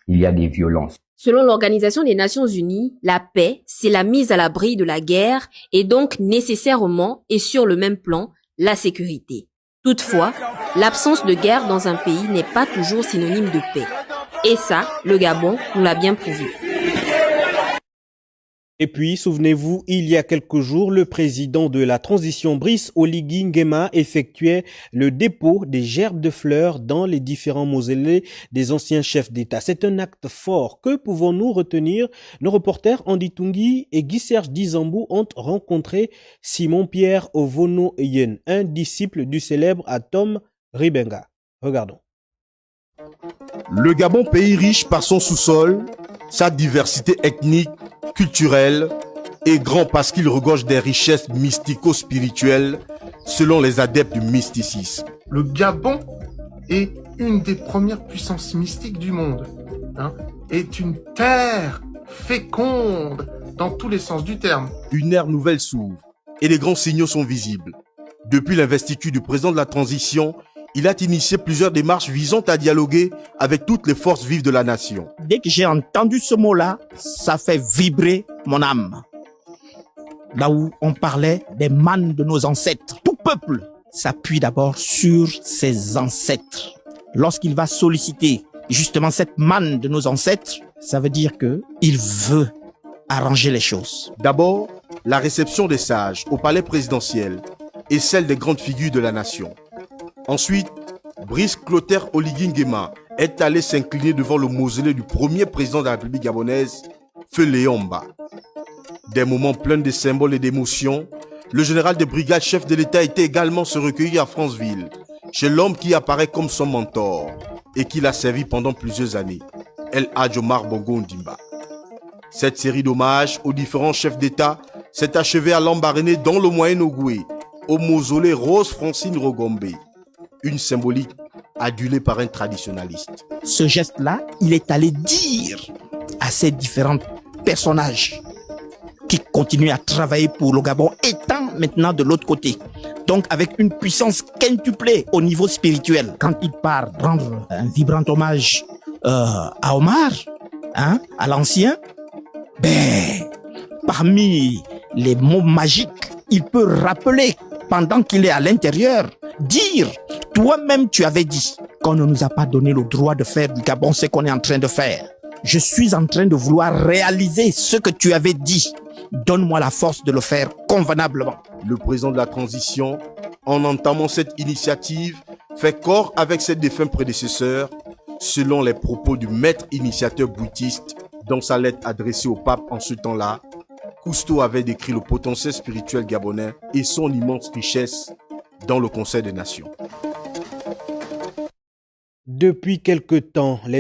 il y a des violences. Selon l'Organisation des Nations Unies, la paix, c'est la mise à l'abri de la guerre et donc nécessairement et sur le même plan, la sécurité. Toutefois, l'absence de guerre dans un pays n'est pas toujours synonyme de paix. Et ça, le Gabon nous l'a bien prouvé. Et puis, souvenez-vous, il y a quelques jours, le président de la transition, Brice Oligui Nguema, effectuait le dépôt des gerbes de fleurs dans les différents mausolées des anciens chefs d'État. C'est un acte fort. Que pouvons-nous retenir? Nos reporters Andy Tungui et Guy-Serge Dizambou ont rencontré Simon-Pierre Ovono-Yen, un disciple du célèbre Atom Ribenga. Regardons. Le Gabon, pays riche par son sous-sol, sa diversité ethnique, culturelle, est grand parce qu'il regorge des richesses mystico-spirituelles selon les adeptes du mysticisme. Le Gabon est une des premières puissances mystiques du monde, est une terre féconde dans tous les sens du terme. Une ère nouvelle s'ouvre et les grands signaux sont visibles. Depuis l'investiture du président de la transition, il a initié plusieurs démarches visant à dialoguer avec toutes les forces vives de la nation. Dès que j'ai entendu ce mot-là, ça fait vibrer mon âme. Là où on parlait des mânes de nos ancêtres, tout peuple s'appuie d'abord sur ses ancêtres. Lorsqu'il va solliciter justement cette manne de nos ancêtres, ça veut dire qu'il veut arranger les choses. D'abord, la réception des sages au palais présidentiel et celle des grandes figures de la nation. Ensuite, Brice Clotaire Oligui Nguema est allé s'incliner devant le mausolée du premier président de la République gabonaise, Feu Léomba. Des moments pleins de symboles et d'émotions, le général de brigade chef de l'État était également se recueillir à Franceville, chez l'homme qui apparaît comme son mentor et qui l'a servi pendant plusieurs années, El Hadj Omar Bongo Ondimba. Cette série d'hommages aux différents chefs d'État s'est achevée à Lambaréné dans le Moyen-Ogoué, au mausolée Rose Francine Rogombe. Une symbolique adulée par un traditionnaliste. Ce geste-là, il est allé dire à ces différents personnages qui continuent à travailler pour le Gabon, étant maintenant de l'autre côté. Donc avec une puissance quintuplée au niveau spirituel. Quand il part rendre un vibrant hommage à Omar, à l'ancien, parmi les mots magiques, il peut rappeler pendant qu'il est à l'intérieur, dire, toi-même tu avais dit qu'on ne nous a pas donné le droit de faire du Gabon ce qu'on est en train de faire. Je suis en train de vouloir réaliser ce que tu avais dit. Donne-moi la force de le faire convenablement. Le président de la transition, en entamant cette initiative, fait corps avec ses défunts prédécesseurs, selon les propos du maître initiateur bouddhiste dans sa lettre adressée au pape en ce temps-là. Cousteau avait décrit le potentiel spirituel gabonais et son immense richesse dans le Conseil des Nations. Depuis quelque temps, les